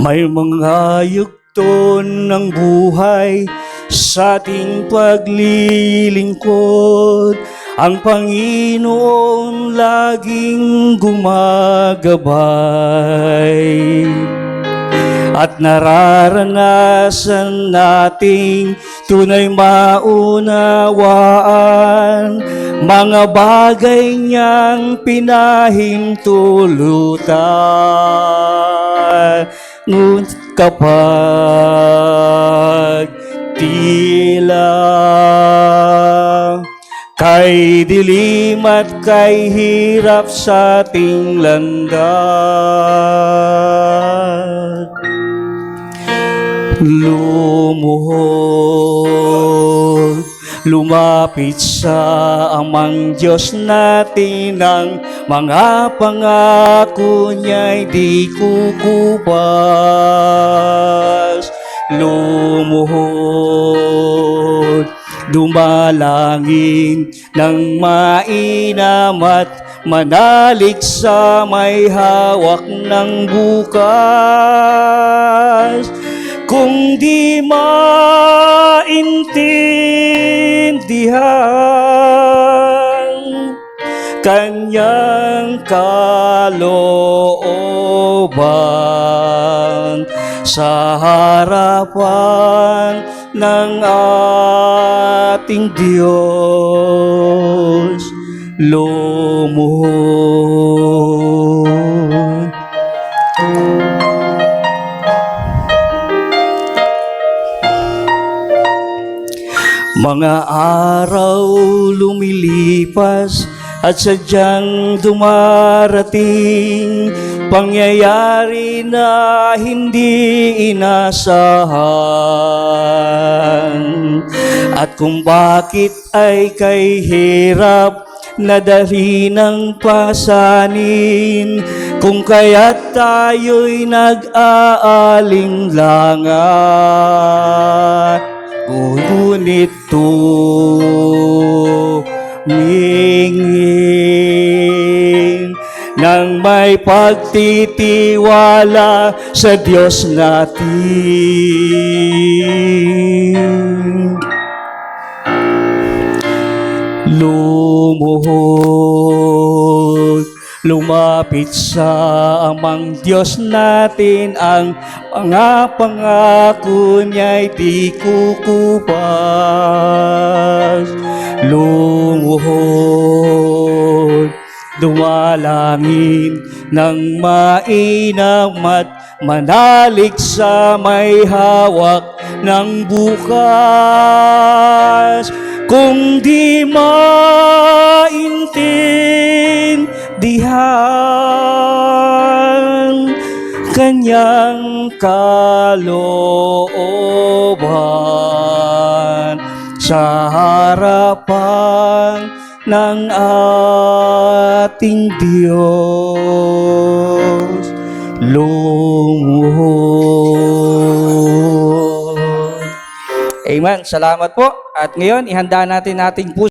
May mga yugto ng buhay sa ating paglilingkod. Ang Panginoon laging gumagabay. At nararanasan nating tunay maunawaan mga bagay niyang pinahintulutan. Ngunit kapag tila kay dilim at kay hirap sa ating landas, lumuhod, lumapit sa Amang Diyos natin, ang mga pangako niya'y di kukupas. Lumuhod, dumalangin ng mainam at manalig sa may hawak ng bukas. Kung di maintindihan kanyang kalooban sa harapan ng ating Diyos, lumuhod. Mga araw lumilipas at sadyang dumarating pangyayari na hindi inasahan. At kung bakit ay kay hirap na dali ng pasanin, kung kaya't tayo'y nag-aalinlangan. Ngunit tumingin ng may pagtitiwala sa Diyos natin. Lumuhod, lumapit sa Amang Diyos natin, ang mga pangako niya'y di kukupas. Lumuhod, dumalangin ng mainam at manalig sa may hawak ng bukas. Kung di maintindihan kanyang kalooban sa harapan ng ating Diyos, lumuhod. Amen. Salamat po. At ngayon, ihanda natin ating puso.